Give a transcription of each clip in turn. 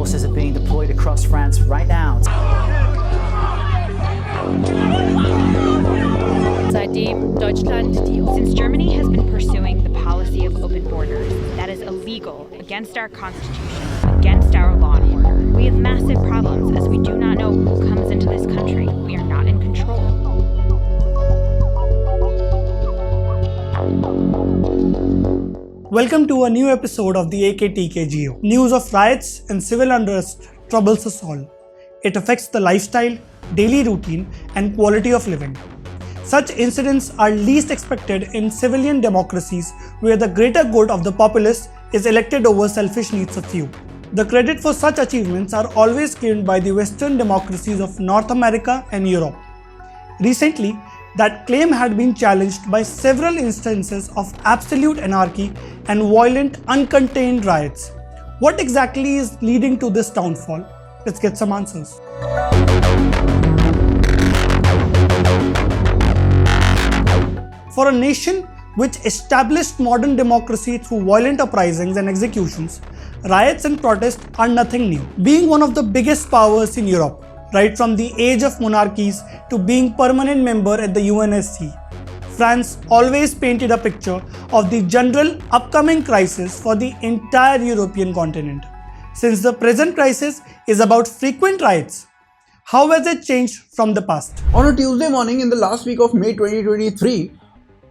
forces are being deployed across France right now. Seitdem Deutschland since Germany has been pursuing the policy of open borders that is illegal, against our constitution, against our law and order. We have massive problems as we do not know who comes into this country. We are not in control. Welcome to a new episode of the AKTK Geo. News of riots and civil unrest troubles us all. It affects the lifestyle, daily routine, and quality of living. Such incidents are least expected in civilian democracies where the greater good of the populace is elected over selfish needs of few. The credit for such achievements are always claimed by the Western democracies of North America and Europe. Recently, that claim had been challenged by several instances of absolute anarchy and violent, uncontained riots. What exactly is leading to this downfall? Let's get some answers. For a nation which established modern democracy through violent uprisings and executions, riots and protests are nothing new. Being one of the biggest powers in Europe, right from the age of monarchies to being permanent member at the UNSC, France always painted a picture of the general upcoming crisis for the entire European continent. Since the present crisis is about frequent riots, how has it changed from the past? On a Tuesday morning in the last week of May 2023,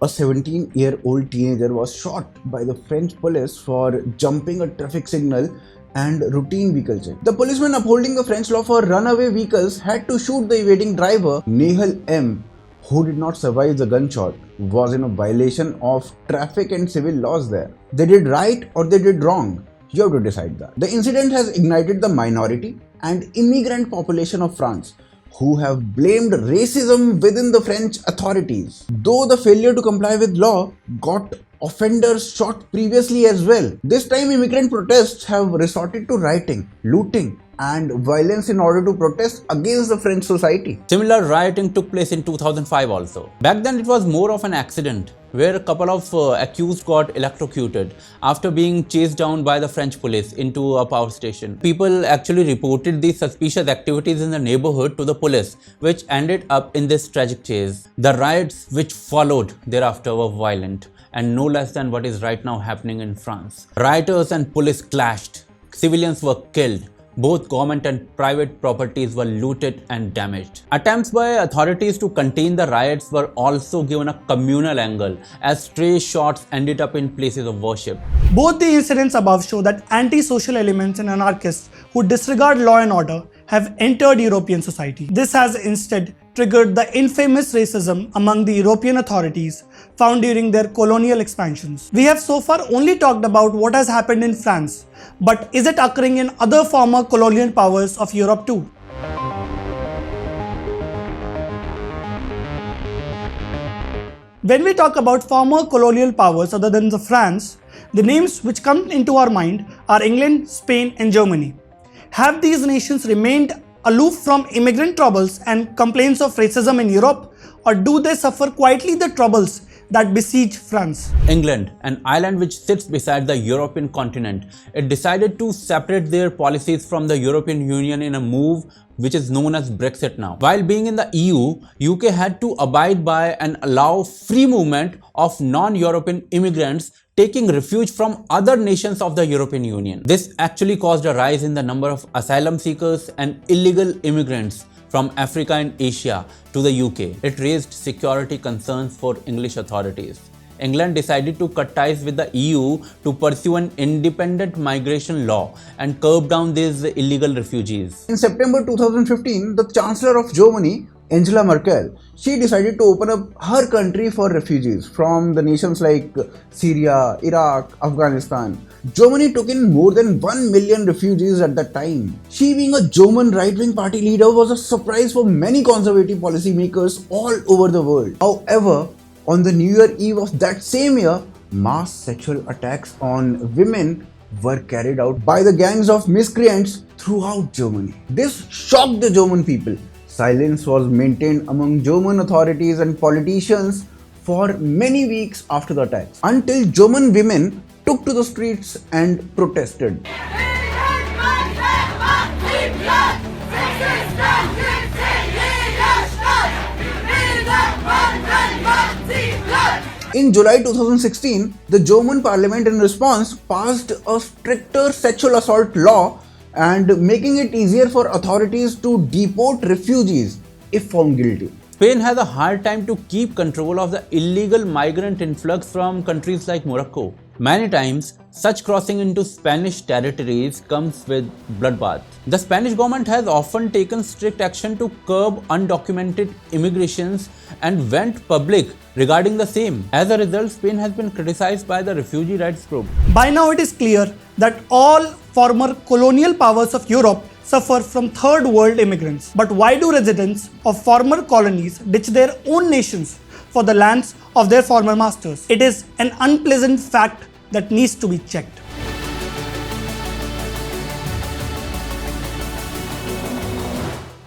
a 17-year-old teenager was shot by the French police for jumping a traffic signal and routine vehicle check. The policeman upholding the French law for runaway vehicles had to shoot the evading driver, Nahal M., who did not survive the gunshot, was in a violation of traffic and civil laws there. They did right or they did wrong. You have to decide that. The incident has ignited the minority and immigrant population of France, who have blamed racism within the French authorities. Though the failure to comply with law got offenders shot previously as well. This time immigrant protests have resorted to rioting, looting and violence in order to protest against the French society. Similar rioting took place in 2005 also. Back then it was more of an accident where a couple of accused got electrocuted after being chased down by the French police into a power station. People actually reported these suspicious activities in the neighborhood to the police, which ended up in this tragic chase. The riots which followed thereafter were violent and no less than what is right now happening in France. Rioters and police clashed. Civilians were killed. Both government and private properties were looted and damaged. Attempts by authorities to contain the riots were also given a communal angle, as stray shots ended up in places of worship. Both the incidents above show that anti-social elements and anarchists who disregard law and order have entered European society. This has instead triggered the infamous racism among the European authorities found during their colonial expansions. We have so far only talked about what has happened in France, but is it occurring in other former colonial powers of Europe too? When we talk about former colonial powers other than the France, the names which come into our mind are England, Spain and Germany. Have these nations remained aloof from immigrant troubles and complaints of racism in Europe, or do they suffer quietly the troubles that besiege France? England, an island which sits beside the European continent, it decided to separate their policies from the European Union in a move which is known as Brexit now. While being in the EU, UK had to abide by and allow free movement of non-European immigrants taking refuge from other nations of the European Union. This actually caused a rise in the number of asylum seekers and illegal immigrants from Africa and Asia to the UK. It raised security concerns for English authorities. England decided to cut ties with the EU to pursue an independent migration law and curb down these illegal refugees. In September 2015, the Chancellor of Germany, Angela Merkel, she decided to open up her country for refugees from the nations like Syria, Iraq, Afghanistan. Germany took in more than 1 million refugees at that time. She, being a German right-wing party leader, was a surprise for many conservative policymakers all over the world. However, on the New Year Eve of that same year, mass sexual attacks on women were carried out by the gangs of miscreants throughout Germany. This shocked the German people. Silence was maintained among German authorities and politicians for many weeks after the attacks, until German women took to the streets and protested. In July 2016, the German parliament in response passed a stricter sexual assault law and making it easier for authorities to deport refugees if found guilty. Spain has a hard time to keep control of the illegal migrant influx from countries like Morocco. Many times, such crossing into Spanish territories comes with bloodbath. The Spanish government has often taken strict action to curb undocumented immigrations and went public regarding the same. As a result, Spain has been criticized by the refugee rights group. By now it is clear that all former colonial powers of Europe suffer from third world immigrants. But why do residents of former colonies ditch their own nations for the lands of their former masters? It is an unpleasant fact that needs to be checked.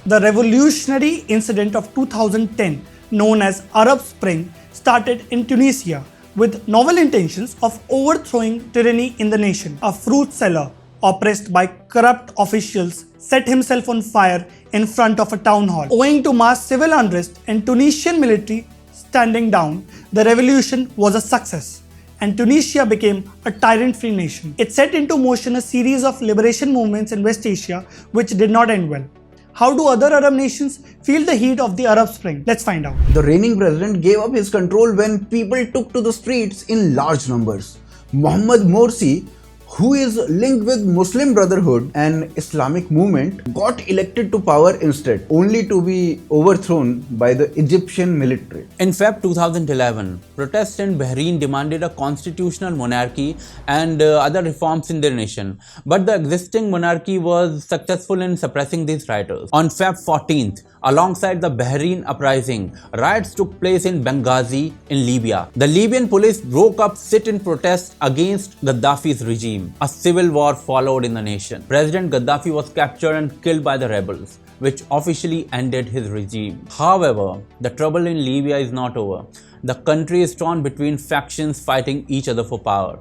The revolutionary incident of 2010, known as Arab Spring, started in Tunisia with novel intentions of overthrowing tyranny in the nation. A fruit seller, oppressed by corrupt officials, set himself on fire in front of a town hall. Owing to mass civil unrest and Tunisian military standing down, the revolution was a success, and Tunisia became a tyrant-free nation. It set into motion a series of liberation movements in West Asia which did not end well. How do other Arab nations feel the heat of the Arab Spring? Let's find out. The reigning president gave up his control when people took to the streets in large numbers. Mohamed Morsi, who is linked with Muslim Brotherhood and Islamic movement, got elected to power instead, only to be overthrown by the Egyptian military. In Feb 2011, protests in Bahrain demanded a constitutional monarchy and other reforms in their nation, but the existing monarchy was successful in suppressing these rioters. On Feb 14th, alongside the Bahrain uprising, riots took place in Benghazi in Libya. The Libyan police broke up sit-in protests against Gaddafi's regime. A civil war followed in the nation. President Gaddafi was captured and killed by the rebels, which officially ended his regime. However, the trouble in Libya is not over. The country is torn between factions fighting each other for power.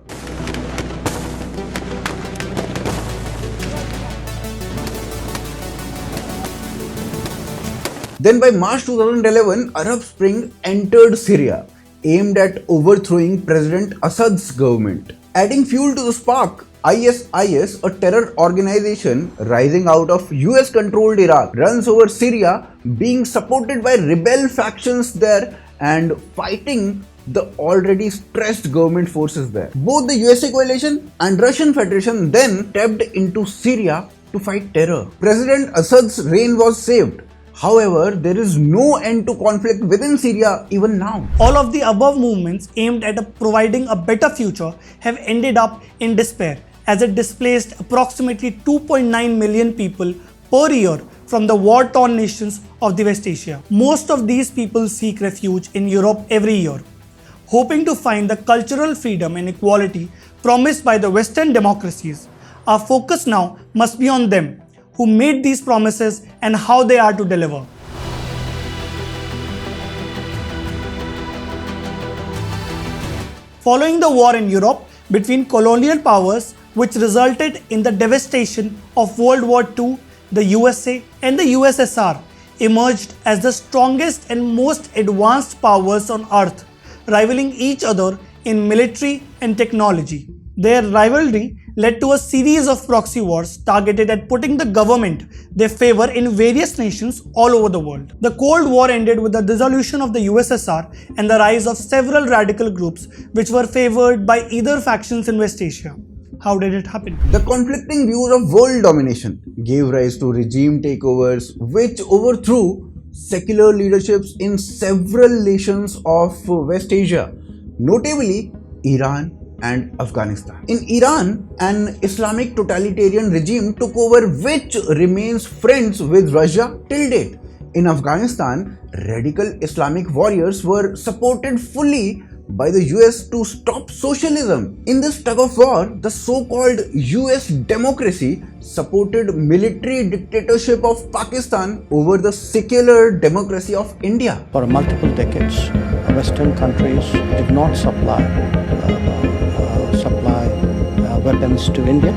Then by March 2011, Arab Spring entered Syria, aimed at overthrowing President Assad's government. Adding fuel to the spark, ISIS, a terror organization rising out of US-controlled Iraq, runs over Syria, being supported by rebel factions there and fighting the already stressed government forces there. Both the USA coalition and Russian Federation then tapped into Syria to fight terror. President Assad's reign was saved. However, there is no end to conflict within Syria even now. All of the above movements aimed at providing a better future have ended up in despair, as it displaced approximately 2.9 million people per year from the war-torn nations of the West Asia. Most of these people seek refuge in Europe every year, hoping to find the cultural freedom and equality promised by the Western democracies. Our focus now must be on them, who made these promises and how they are to deliver. Following the war in Europe between colonial powers, which resulted in the devastation of World War II, the USA and the USSR emerged as the strongest and most advanced powers on earth, rivaling each other in military and technology. Their rivalry led to a series of proxy wars targeted at putting the government they favor in various nations all over the world. The Cold War ended with the dissolution of the USSR and the rise of several radical groups which were favored by either factions in West Asia. How did it happen? The conflicting views of world domination gave rise to regime takeovers which overthrew secular leaderships in several nations of West Asia, notably Iran and Afghanistan. In Iran, an Islamic totalitarian regime took over which remains friends with Russia till date. In Afghanistan, radical Islamic warriors were supported fully by the US to stop socialism. In this tug of war, the so-called US democracy supported military dictatorship of Pakistan over the secular democracy of India. For multiple decades, Western countries did not supply weapons to India.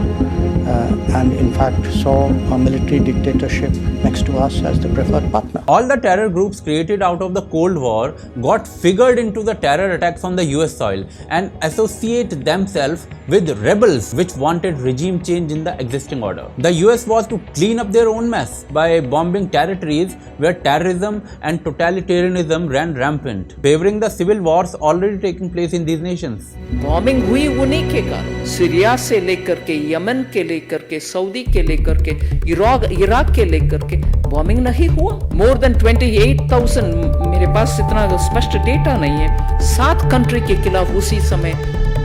and in fact saw a military dictatorship next to us as the preferred partner. All the terror groups created out of the Cold War got figured into the terror attacks on the US soil and associate themselves with rebels which wanted regime change in the existing order. The US was to clean up their own mess by bombing territories where terrorism and totalitarianism ran rampant, favoring the civil wars already taking place in these nations. Bombing हुई उन्हीं के कारण, Syria से लेकर के, Yemen के लेकर के, सऊदी के लेकर के, इराक के लेकर के बॉम्बिंग नहीं हुआ. More than 28,000, मेरे पास इतना स्पष्ट डेटा नहीं है, 7 कंट्री के खिलाफ उसी समय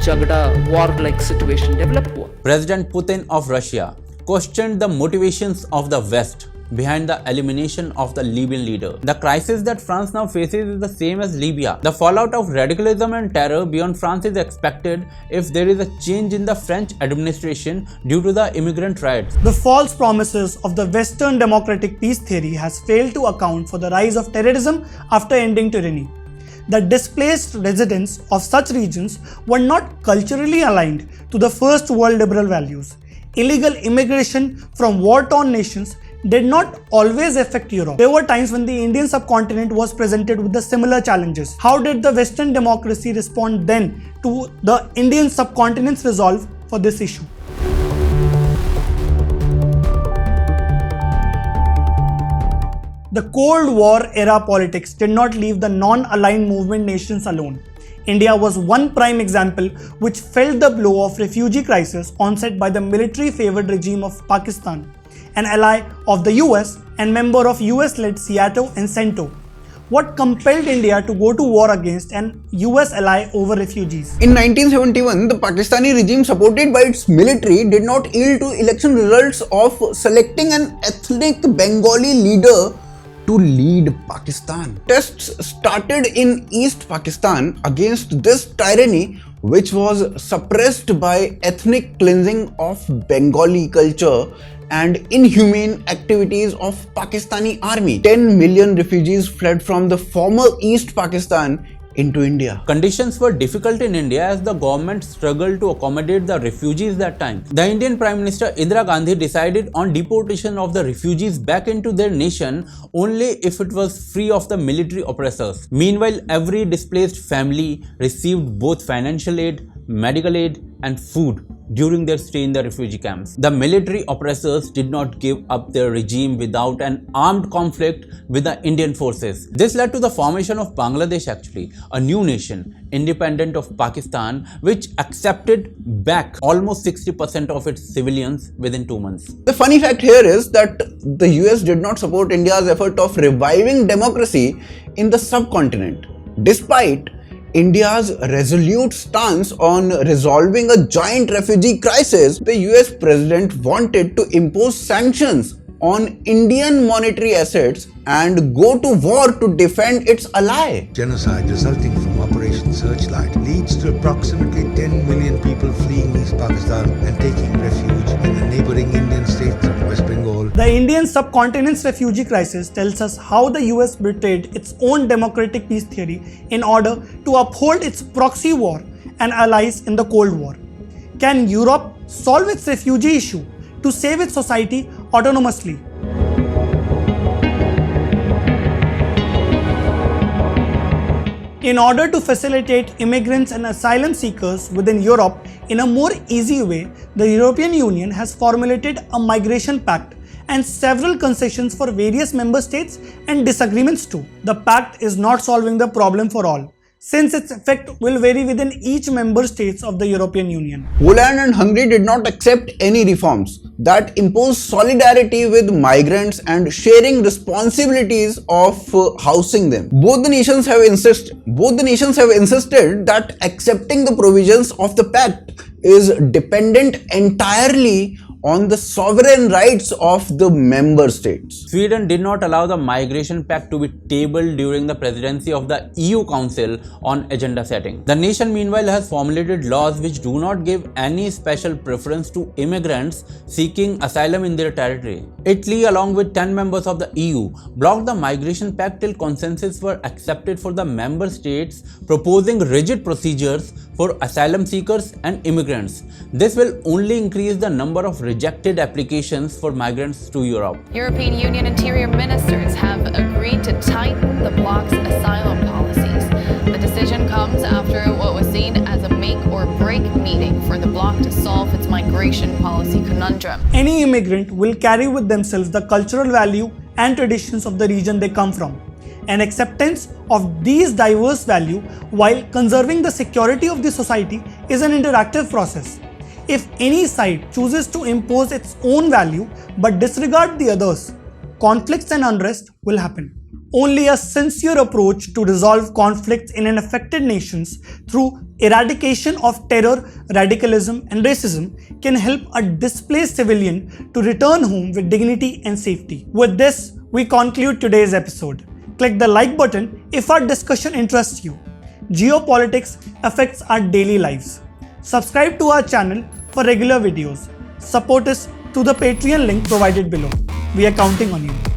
झगड़ा, war like situation डेवलप हुआ. President Putin of Russia questioned the motivations of the West behind the elimination of the Libyan leader. The crisis that France now faces is the same as Libya. The fallout of radicalism and terror beyond France is expected if there is a change in the French administration due to the immigrant riots. The false promises of the Western democratic peace theory has failed to account for the rise of terrorism after ending tyranny. The displaced residents of such regions were not culturally aligned to the first world liberal values. Illegal immigration from war-torn nations did not always affect Europe. There were times when the Indian subcontinent was presented with the similar challenges. How did the Western democracy respond then to the Indian subcontinent's resolve for this issue? The Cold War era politics did not leave the non-aligned movement nations alone. India was one prime example which felt the blow of refugee crisis onset by the military-favored regime of Pakistan, an ally of the US and member of US-led SEATO and CENTO. What compelled India to go to war against an US ally over refugees? In 1971, the Pakistani regime supported by its military did not yield to election results of selecting an ethnic Bengali leader to lead Pakistan. Tests started in East Pakistan against this tyranny, which was suppressed by ethnic cleansing of Bengali culture and inhumane activities of Pakistani army. 10 million refugees fled from the former East Pakistan into India. Conditions were difficult in India as the government struggled to accommodate the refugees that time. The Indian Prime Minister Indira Gandhi decided on deportation of the refugees back into their nation only if it was free of the military oppressors. Meanwhile, every displaced family received both financial aid, medical aid and food during their stay in the refugee camps. The military oppressors did not give up their regime without an armed conflict with the Indian forces. This led to the formation of Bangladesh actually, a new nation, independent of Pakistan, which accepted back almost 60% of its civilians within 2 months. The funny fact here is that the US did not support India's effort of reviving democracy in the subcontinent, despite India's resolute stance on resolving a giant refugee crisis. The US president wanted to impose sanctions on Indian monetary assets and go to war to defend its ally. Genocide resulting from Operation Searchlight leads to approximately 10 million people fleeing East Pakistan and taking refuge in the neighboring Indian states of West Bengal. The Indian subcontinent's refugee crisis tells us how the US betrayed its own democratic peace theory in order to uphold its proxy war and allies in the Cold War. Can Europe solve its refugee issue to save its society autonomously? In order to facilitate immigrants and asylum seekers within Europe in a more easy way, the European Union has formulated a migration pact and several concessions for various member states and disagreements too. The pact is not solving the problem for all, since its effect will vary within each member states of the European Union. Poland and Hungary did not accept any reforms that impose solidarity with migrants and sharing responsibilities of housing them. Both the nations have insisted that accepting the provisions of the pact is dependent entirely on the sovereign rights of the member states. Sweden did not allow the migration pact to be tabled during the presidency of the EU Council on agenda setting. The nation meanwhile has formulated laws which do not give any special preference to immigrants seeking asylum in their territory. Italy, along with 10 members of the EU, blocked the migration pact till consensus were accepted for the member states, proposing rigid procedures for asylum seekers and immigrants. This will only increase the number of rejected applications for migrants to Europe. European Union interior ministers have agreed to tighten the bloc's asylum policies. The decision comes after what was seen as a make or break meeting for the bloc to solve its migration policy conundrum. Any immigrant will carry with themselves the cultural value and traditions of the region they come from. And acceptance of these diverse values while conserving the security of the society is an interactive process. If any side chooses to impose its own value but disregard the others, conflicts and unrest will happen. Only a sincere approach to resolve conflicts in an affected nations through eradication of terror, radicalism and racism can help a displaced civilian to return home with dignity and safety. With this, we conclude today's episode. Click the like button if our discussion interests you. Geopolitics affects our daily lives. Subscribe to our channel for regular videos. Support us through the Patreon link provided below. We are counting on you.